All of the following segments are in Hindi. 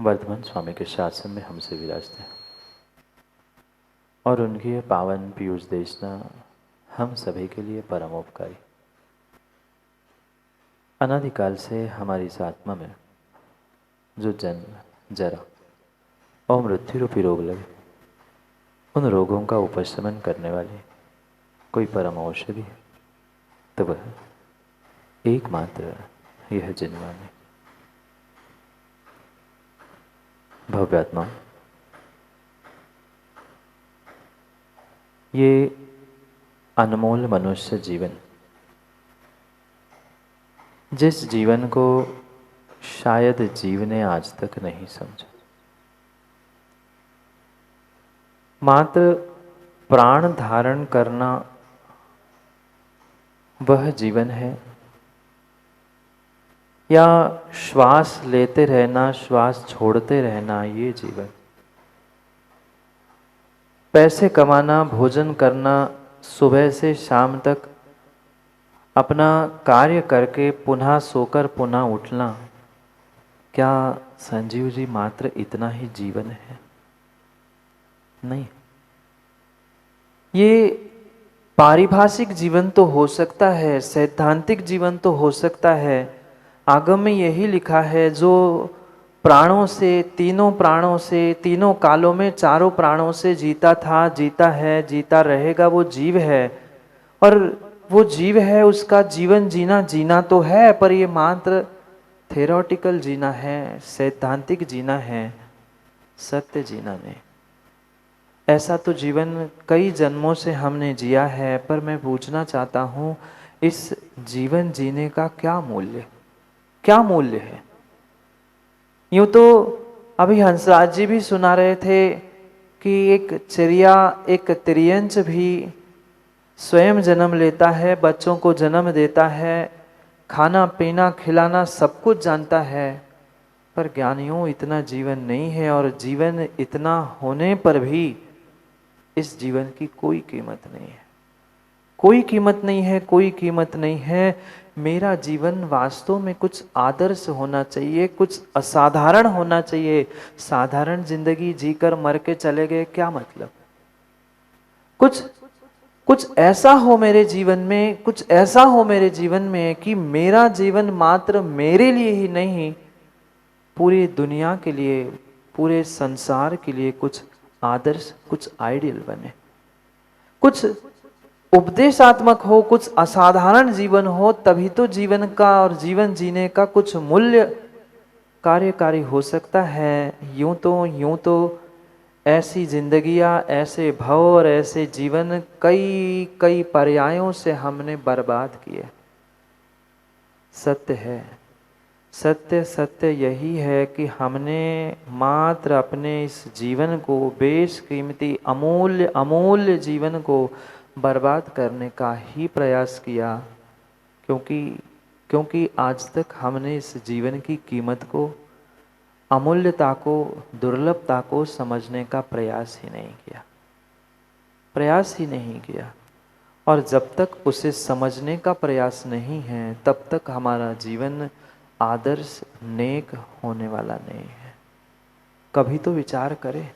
वर्धमान स्वामी के शासन में हमसे विराजते हैं और उनकी ये पावन पीयूष देशना हम सभी के लिए परमोपकारी। अनादिकाल से हमारी इस आत्मा में जो जन्म, जरा और मृत्यु रूपी रोग लगे, उन रोगों का उपशमन करने वाली कोई परम औषधि है तो वह एकमात्र यह जिनवाणी। भव्यात्मा, ये अनमोल मनुष्य जीवन, जिस जीवन को शायद जीव ने आज तक नहीं समझा, मात्र प्राण धारण करना वह जीवन है या श्वास लेते रहना, श्वास छोड़ते रहना ये जीवन? पैसे कमाना, भोजन करना, सुबह से शाम तक अपना कार्य करके पुनः सोकर पुनः उठना, क्या संजीव जी मात्र इतना ही जीवन है? नहीं। ये पारिभाषिक जीवन तो हो सकता है, सैद्धांतिक जीवन तो हो सकता है। आगम में यही लिखा है, जो प्राणों से, तीनों प्राणों से, तीनों कालों में चारों प्राणों से जीता था, जीता है, जीता रहेगा, वो जीव है। और वो जीव है, उसका जीवन जीना जीना तो है, पर ये मात्र थेरोटिकल जीना है, सैद्धांतिक जीना है, सत्य जीना नहीं। ऐसा तो जीवन कई जन्मों से हमने जिया है, पर मैं पूछना चाहता हूँ, इस जीवन जीने का क्या मूल्य, क्या मूल्य है? यूं तो अभी हंसराज जी भी सुना रहे थे कि एक चिड़िया, एक तिर्यंच भी स्वयं जन्म लेता है, बच्चों को जन्म देता है, खाना पीना खिलाना सब कुछ जानता है, पर ज्ञानियों इतना जीवन नहीं है। और जीवन इतना होने पर भी इस जीवन की कोई कीमत नहीं है, कोई कीमत नहीं है, कोई कीमत नहीं है। मेरा जीवन वास्तव में कुछ आदर्श होना चाहिए, कुछ असाधारण होना चाहिए। साधारण जिंदगी जीकर मर के चले गए, क्या मतलब? कुछ ऐसा हो मेरे जीवन में, कुछ ऐसा हो मेरे जीवन में कि मेरा जीवन मात्र मेरे लिए ही नहीं, पूरी दुनिया के लिए, पूरे संसार के लिए कुछ आदर्श, कुछ आइडियल बने, कुछ उपदेशात्मक हो, कुछ असाधारण जीवन हो। तभी तो जीवन का और जीवन जीने का कुछ मूल्य कार्यकारी हो सकता है। यूं तो ऐसी जिंदगियां, ऐसे भव और ऐसे जीवन कई कई पर्यायों से हमने बर्बाद किए। सत्य है, सत्य यही है कि हमने मात्र अपने इस जीवन को, बेशकीमती अमूल्य जीवन को बर्बाद करने का ही प्रयास किया, क्योंकि आज तक हमने इस जीवन की कीमत को, अमूल्यता को, दुर्लभता को समझने का प्रयास ही नहीं किया। और जब तक उसे समझने का प्रयास नहीं है, तब तक हमारा जीवन आदर्श, नेक होने वाला नहीं है। कभी तो विचार करें,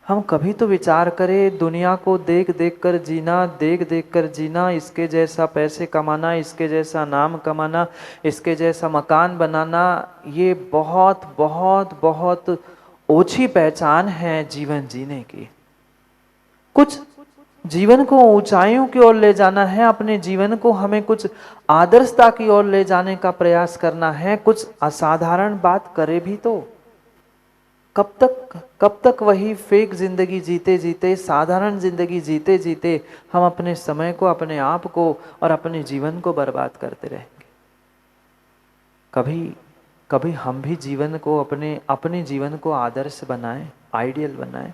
हम कभी तो विचार करें, दुनिया को देख देख कर जीना, इसके जैसा पैसे कमाना, इसके जैसा नाम कमाना, इसके जैसा मकान बनाना, ये बहुत बहुत बहुत ओछी पहचान है जीवन जीने की। कुछ जीवन को ऊंचाइयों की ओर ले जाना है, अपने जीवन को हमें कुछ आदर्शता की ओर ले जाने का प्रयास करना है। कुछ असाधारण बात करे भी तो कब तक वही फेक जिंदगी जीते जीते, साधारण जिंदगी जीते जीते हम अपने समय को, अपने आप को और अपने जीवन को बर्बाद करते रहेंगे? कभी हम भी जीवन को, अपने जीवन को आदर्श बनाएं, आइडियल बनाएं।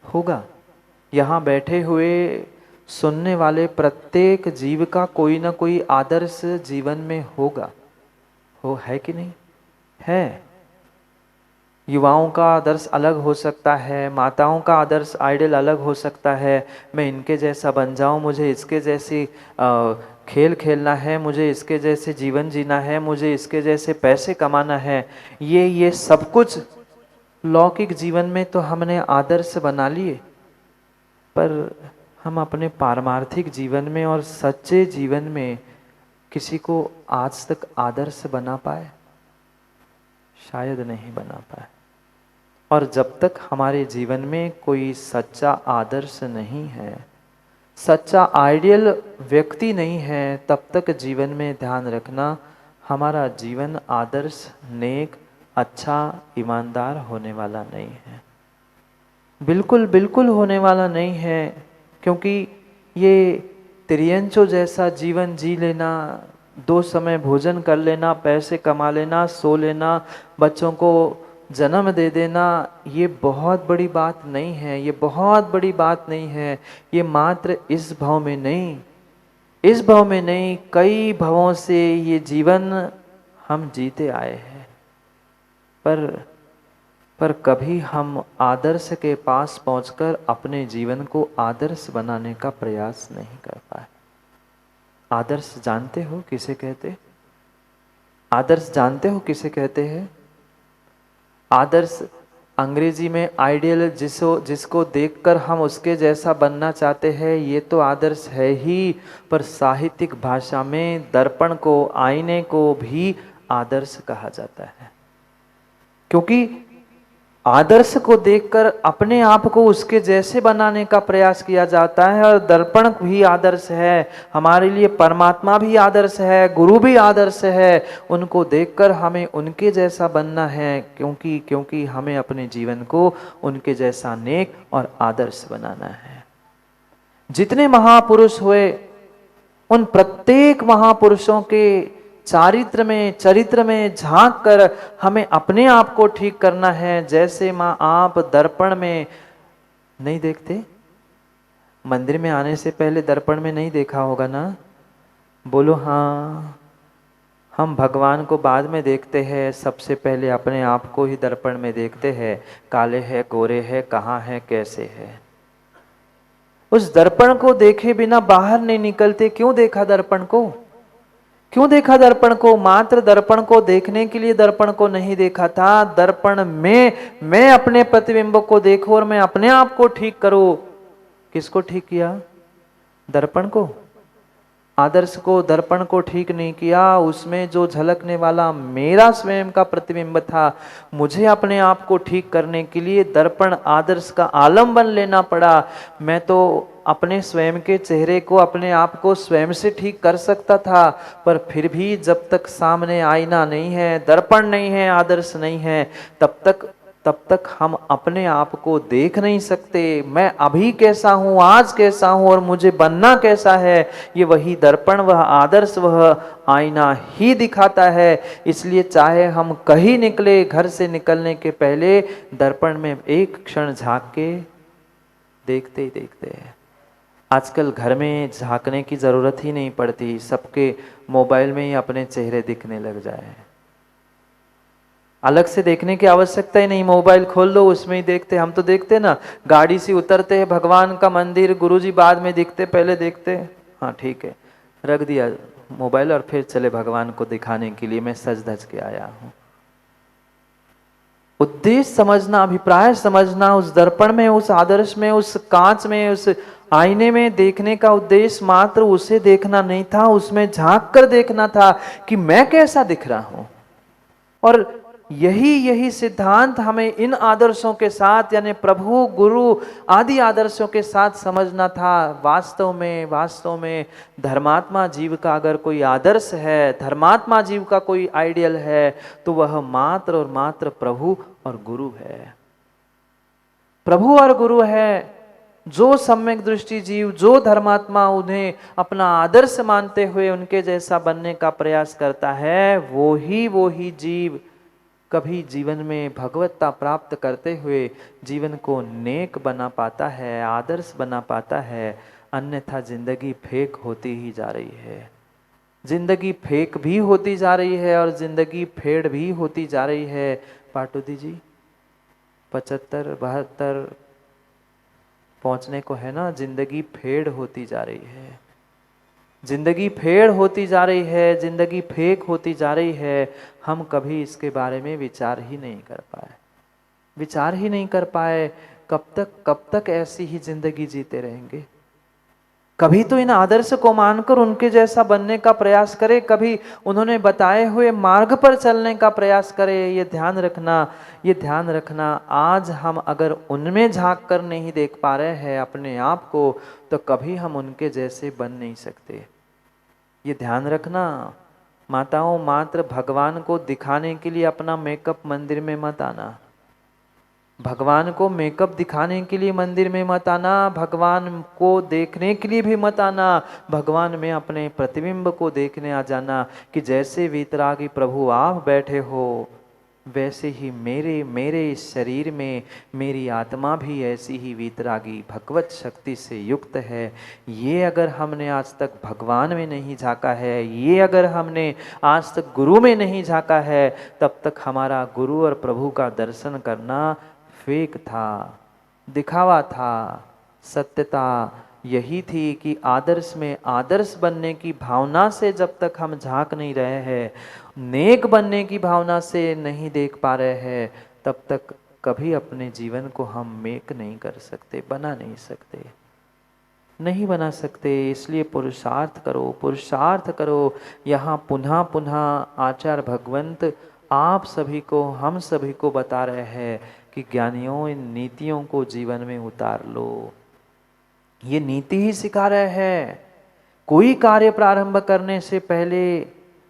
होगा, यहाँ बैठे हुए सुनने वाले प्रत्येक जीव का कोई ना कोई आदर्श जीवन में होगा, है कि नहीं? है। युवाओं का आदर्श अलग हो सकता है, माताओं का आदर्श आइडियल अलग हो सकता है। मैं इनके जैसा बन जाऊं, मुझे इसके जैसी खेल खेलना है, मुझे इसके जैसे जीवन जीना है, मुझे इसके जैसे पैसे कमाना है। ये सब कुछ लौकिक जीवन में तो हमने आदर्श बना लिए, पर हम अपने पारमार्थिक जीवन में और सच्चे जीवन में किसी को आज तक आदर्श बना पाए? शायद नहीं बना पाए। और जब तक हमारे जीवन में कोई सच्चा आदर्श नहीं है, सच्चा आइडियल व्यक्ति नहीं है, तब तक जीवन में ध्यान रखना हमारा जीवन आदर्श, नेक, अच्छा, ईमानदार होने वाला नहीं है। बिल्कुल बिल्कुल होने वाला नहीं है, क्योंकि ये त्रियंचो जैसा जीवन जी लेना, 2 समय भोजन कर लेना, पैसे कमा लेना, सो लेना, बच्चों को जन्म दे देना, ये बहुत बड़ी बात नहीं है, ये बहुत बड़ी बात नहीं है। ये मात्र इस भव में नहीं, इस भव में नहीं, कई भवों से ये जीवन हम जीते आए हैं, पर कभी हम आदर्श के पास पहुंचकर अपने जीवन को आदर्श बनाने का प्रयास नहीं कर पाए। आदर्श जानते हो किसे कहते? आदर्श जानते हो किसे कहते हैं? आदर्श अंग्रेजी में आइडियल, जिसको देखकर हम उसके जैसा बनना चाहते हैं, ये तो आदर्श है ही, पर साहित्यिक भाषा में दर्पण को, आईने को भी आदर्श कहा जाता है। क्योंकि आदर्श को देखकर अपने आप को उसके जैसे बनाने का प्रयास किया जाता है, और दर्पण भी आदर्श है हमारे लिए, परमात्मा भी आदर्श है, गुरु भी आदर्श है। उनको देखकर हमें उनके जैसा बनना है, क्योंकि हमें अपने जीवन को उनके जैसा नेक और आदर्श बनाना है। जितने महापुरुष हुए, उन प्रत्येक महापुरुषों के चरित्र में झांक कर हमें अपने आप को ठीक करना है। जैसे माँ आप दर्पण में नहीं देखते, मंदिर में आने से पहले दर्पण में नहीं देखा होगा ना? बोलो हाँ। हम भगवान को बाद में देखते हैं, सबसे पहले अपने आप को ही दर्पण में देखते हैं, काले है, गोरे है, कहाँ है, कैसे है। उस दर्पण को देखे बिना बाहर नहीं निकलते। क्यों देखा दर्पण को? क्यों देखा दर्पण को? मात्र दर्पण को देखने के लिए दर्पण को नहीं देखा था। दर्पण में मैं अपने प्रतिबिंब को देखूं और मैं अपने आप को ठीक करूं। किसको ठीक किया? दर्पण को, आदर्श को, दर्पण को ठीक नहीं किया। उसमें जो झलकने वाला मेरा स्वयं का प्रतिबिंब था, मुझे अपने आप को ठीक करने के लिए दर्पण, आदर्श का आलम्बन लेना पड़ा। मैं तो अपने स्वयं के चेहरे को, अपने आप को स्वयं से ठीक कर सकता था, पर फिर भी जब तक सामने आईना नहीं है, दर्पण नहीं है, आदर्श नहीं है, तब तक हम अपने आप को देख नहीं सकते। मैं अभी कैसा हूं, आज कैसा हूं और मुझे बनना कैसा है, ये वही दर्पण, वह आदर्श, वह आईना ही दिखाता है। इसलिए चाहे हम कहीं निकले, घर से निकलने के पहले दर्पण में एक क्षण झांक के देखते ही देखते हैं। आजकल घर में झांकने की जरूरत ही नहीं पड़ती, सबके मोबाइल में ही अपने चेहरे दिखने लग जाए। अलग से देखने की आवश्यकता ही नहीं, मोबाइल खोल लो, उसमें ही देखते। हम तो देखते ना, गाड़ी से उतरते हैं, भगवान का मंदिर, गुरुजी बाद में दिखते, पहले देखते, हाँ ठीक है, रख दिया मोबाइल और फिर चले भगवान को दिखाने के लिए मैं सज धज के आया हूं। उद्देश्य समझना, अभिप्राय समझना, उस दर्पण में, उस आदर्श में, उस कांच में, उस आईने में देखने का उद्देश्य मात्र उसे देखना नहीं था, उसमें झांक कर देखना था कि मैं कैसा दिख रहा हूं। और यही सिद्धांत हमें इन आदर्शों के साथ, यानी प्रभु, गुरु आदि आदर्शों के साथ समझना था। वास्तव में धर्मात्मा जीव का अगर कोई आदर्श है, धर्मात्मा जीव का कोई आइडियल है, तो वह मात्र और मात्र प्रभु और गुरु है। प्रभु और गुरु है। जो सम्यक दृष्टि जीव, जो धर्मात्मा उन्हें अपना आदर्श मानते हुए उनके जैसा बनने का प्रयास करता है, वो ही जीव कभी जीवन में भगवत्ता प्राप्त करते हुए जीवन को नेक बना पाता है, आदर्श बना पाता है। अन्यथा जिंदगी फेक होती ही जा रही है। जिंदगी फेक भी होती जा रही है और जिंदगी फेड भी होती जा रही है। पाटुदी जी 75-72 पहुंचने को है ना, जिंदगी फेड होती जा रही है। जिंदगी फेड होती जा रही है, जिंदगी फेक होती जा रही है। हम कभी इसके बारे में विचार ही नहीं कर पाए। विचार ही नहीं कर पाए, कब तक ऐसी ही जिंदगी जीते रहेंगे। कभी तो इन आदर्श को मानकर उनके जैसा बनने का प्रयास करे, कभी उन्होंने बताए हुए मार्ग पर चलने का प्रयास करे। ये ध्यान रखना, ये ध्यान रखना, आज हम अगर उनमें झांक कर नहीं देख पा रहे हैं अपने आप को, तो कभी हम उनके जैसे बन नहीं सकते। ये ध्यान रखना। माताओं, मात्र भगवान को दिखाने के लिए अपना मेकअप मंदिर में मत आना। भगवान को मेकअप दिखाने के लिए मंदिर में मत आना, भगवान को देखने के लिए भी मत आना। भगवान में अपने प्रतिबिंब को देखने आ जाना कि जैसे वीतरागी प्रभु आप बैठे हो, वैसे ही मेरे मेरे इस शरीर में मेरी आत्मा भी ऐसी ही वीतरागी भगवत शक्ति से युक्त है। ये अगर हमने आज तक भगवान में नहीं झांका है, ये अगर हमने आज तक गुरु में नहीं झांका है, तब तक हमारा गुरु और प्रभु का दर्शन करना फेक था, दिखावा था। सत्यता यही थी कि आदर्श में आदर्श बनने की भावना से जब तक हम झांक नहीं रहे हैं, नेक बनने की भावना से नहीं देख पा रहे हैं, तब तक कभी अपने जीवन को हम मेक नहीं कर सकते, बना नहीं सकते, नहीं बना सकते। इसलिए पुरुषार्थ करो, पुरुषार्थ करो। यहाँ पुनः पुनः आचार्य भगवंत आप सभी को, हम सभी को बता रहे हैं कि ज्ञानियों, इन नीतियों को जीवन में उतार लो। ये नीति ही सिखा रहे हैं। कोई कार्य प्रारंभ करने से पहले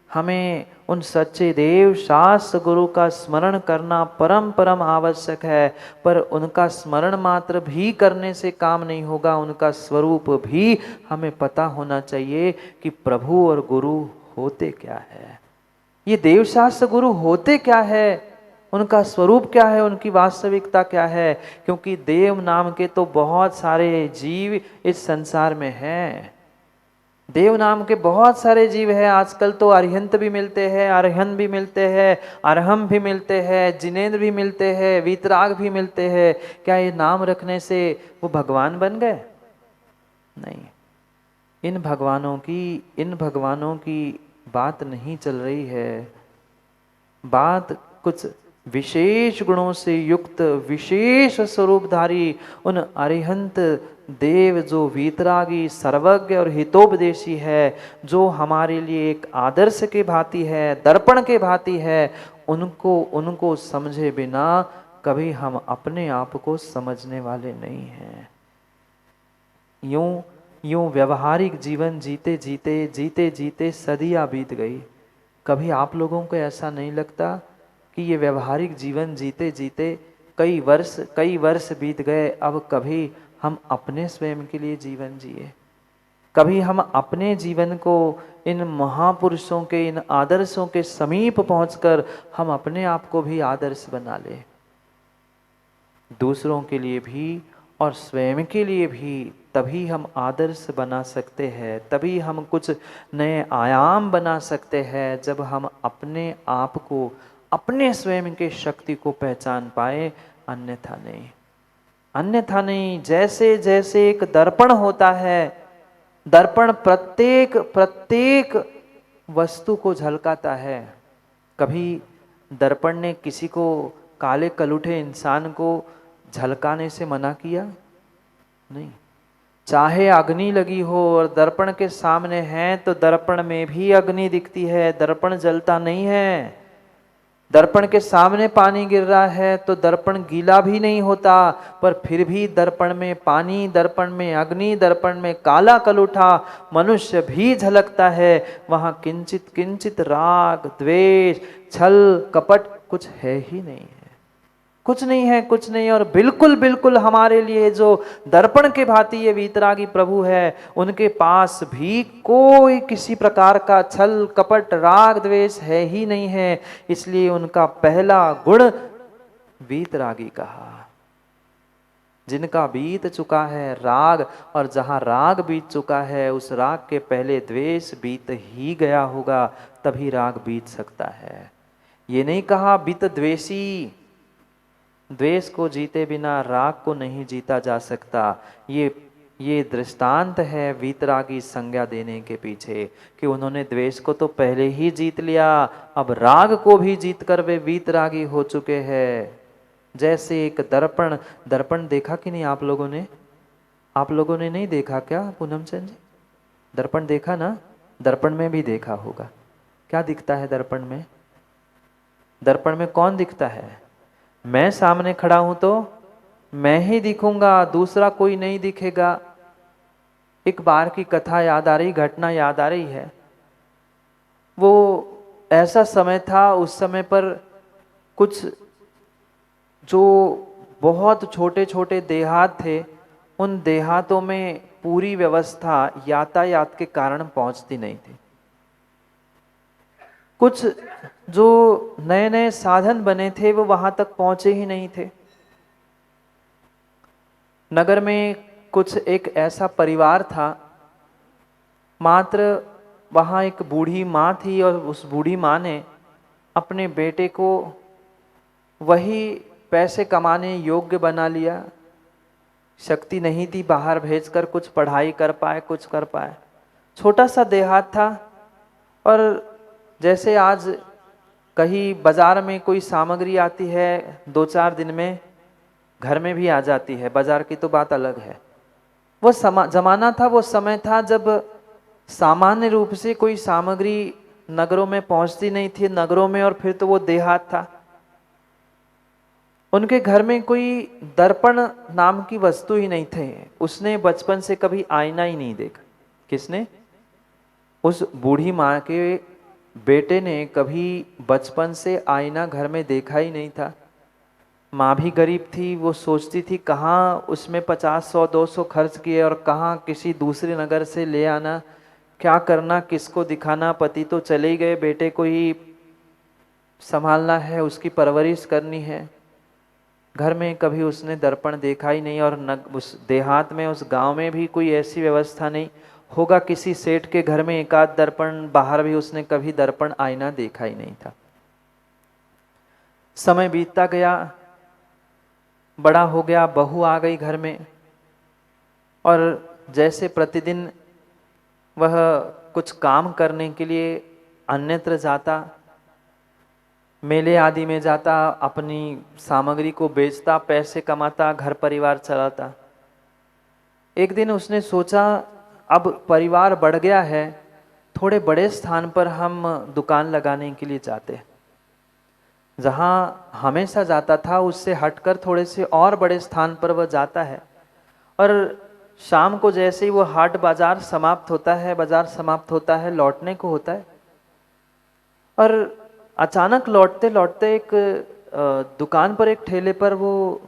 हमें उन सच्चे देव शास्त्र गुरु का स्मरण करना परम परम आवश्यक है। पर उनका स्मरण मात्र भी करने से काम नहीं होगा, उनका स्वरूप भी हमें पता होना चाहिए कि प्रभु और गुरु होते क्या है, ये देव शास्त्र गुरु होते क्या है, उनका स्वरूप क्या है, उनकी वास्तविकता क्या है। क्योंकि देव नाम के तो बहुत सारे जीव इस संसार में हैं। देव नाम के बहुत सारे जीव हैं। आजकल तो अरिहंत भी मिलते हैं, अरहन भी मिलते हैं, अरहम भी मिलते हैं, जिनेन्द्र भी मिलते हैं, वीतराग भी मिलते हैं। क्या ये नाम रखने से वो भगवान बन गए? नहीं। इन भगवानों की बात नहीं चल रही है। बात कुछ विशेष गुणों से युक्त, विशेष स्वरूपधारी उन अरिहंत देव, जो वीतरागी, सर्वज्ञ और हितोपदेशी है, जो हमारे लिए एक आदर्श के भांति है, दर्पण के भांति है, उनको समझे बिना कभी हम अपने आप को समझने वाले नहीं हैं। यूं व्यवहारिक जीवन जीते जीते सदियां बीत गई। कभी आप लोगों को ऐसा नहीं लगता कि ये व्यवहारिक जीवन जीते जीते कई वर्ष बीत गए, अब कभी हम अपने स्वयं के लिए जीवन जिए? कभी हम अपने जीवन को इन महापुरुषों के, इन आदर्शों के समीप पहुंचकर हम अपने आप को भी आदर्श बना ले, दूसरों के लिए भी और स्वयं के लिए भी। तभी हम आदर्श बना सकते हैं, तभी हम कुछ नए आयाम बना सकते हैं, जब हम अपने आप को, अपने स्वयं के शक्ति को पहचान पाए। अन्यथा नहीं। जैसे जैसे एक दर्पण होता है, दर्पण प्रत्येक वस्तु को झलकाता है। कभी दर्पण ने किसी को, काले कलूठे इंसान को झलकाने से मना किया? नहीं। चाहे अग्नि लगी हो और दर्पण के सामने है, तो दर्पण में भी अग्नि दिखती है, दर्पण जलता नहीं है। दर्पण के सामने पानी गिर रहा है तो दर्पण गीला भी नहीं होता, पर फिर भी दर्पण में पानी, दर्पण में अग्नि, दर्पण में काला कलूठा मनुष्य भी झलकता है। वहां किंचित किंचित राग, द्वेष, छल, कपट कुछ है ही नहीं है, कुछ नहीं। और बिल्कुल हमारे लिए जो दर्पण के भांति ये वीतरागी प्रभु है, उनके पास भी कोई किसी प्रकार का छल, कपट, राग, द्वेष है ही नहीं है। इसलिए उनका पहला गुण वीतरागी कहा। जिनका बीत चुका है राग, और जहां राग बीत चुका है, उस राग के पहले द्वेष बीत ही गया होगा, तभी राग बीत सकता है। ये नहीं कहा बीत द्वेषी, द्वेष को जीते बिना राग को नहीं जीता जा सकता। ये दृष्टांत है वीतरागी संज्ञा देने के पीछे, कि उन्होंने द्वेष को तो पहले ही जीत लिया, अब राग को भी जीत कर वे वीतरागी हो चुके हैं। जैसे एक दर्पण, दर्पण देखा कि नहीं आप लोगों ने? आप लोगों ने नहीं देखा क्या पूनम चंद जी? दर्पण देखा ना? दर्पण में भी देखा होगा। क्या दिखता है दर्पण में? दर्पण में कौन दिखता है? मैं सामने खड़ा हूं तो मैं ही दिखूंगा, दूसरा कोई नहीं दिखेगा। एक बार की कथा याद आ रही, घटना याद आ रही है। वो ऐसा समय था, उस समय पर कुछ जो बहुत छोटे छोटे देहात थे, उन देहातों में पूरी व्यवस्था यातायात के कारण पहुंचती नहीं थी। कुछ जो नए नए साधन बने थे वो वहां तक पहुंचे ही नहीं थे। नगर में कुछ एक ऐसा परिवार था, मात्र वहाँ एक बूढ़ी माँ थी और उस बूढ़ी माँ ने अपने बेटे को वही पैसे कमाने योग्य बना लिया। शक्ति नहीं थी बाहर भेजकर कुछ पढ़ाई कर पाए, कुछ कर पाए। छोटा सा देहात था। और जैसे आज कहीं बाजार में कोई सामग्री आती है, 2-4 दिन में घर में भी आ जाती है, बाजार की तो बात अलग है। वो जमाना था, वो समय था जब सामान्य रूप से कोई सामग्री नगरों में पहुंचती नहीं थी, नगरों में, और फिर तो वो देहात था। उनके घर में कोई दर्पण नाम की वस्तु ही नहीं थे। उसने बचपन से कभी आईना ही नहीं देखा। किसने? उस बूढ़ी माँ के बेटे ने कभी बचपन से आईना घर में देखा ही नहीं था। माँ भी गरीब थी, वो सोचती थी कहाँ उसमें 50-100-200 खर्च किए और कहाँ किसी दूसरे नगर से ले आना, क्या करना, किसको दिखाना। पति तो चले ही गए, बेटे को ही संभालना है, उसकी परवरिश करनी है। घर में कभी उसने दर्पण देखा ही नहीं। और उस देहात में, उस गांव में भी कोई ऐसी व्यवस्था नहीं होगा। किसी सेठ के घर में एकाध दर्पण, बाहर भी उसने कभी दर्पण आईना देखा ही नहीं था। समय बीतता गया, बड़ा हो गया, बहू आ गई घर में, और जैसे प्रतिदिन वह कुछ काम करने के लिए अन्यत्र जाता, मेले आदि में जाता, अपनी सामग्री को बेचता, पैसे कमाता, घर परिवार चलाता। एक दिन उसने सोचा अब परिवार बढ़ गया है, थोड़े बड़े स्थान पर हम दुकान लगाने के लिए जाते हैं। जहाँ हमेशा जाता था उससे हटकर थोड़े से और बड़े स्थान पर वह जाता है। और शाम को जैसे ही वो हाट बाजार समाप्त होता है, बाजार समाप्त होता है, लौटने को होता है, और अचानक लौटते लौटते एक दुकान पर, एक ठेले पर वो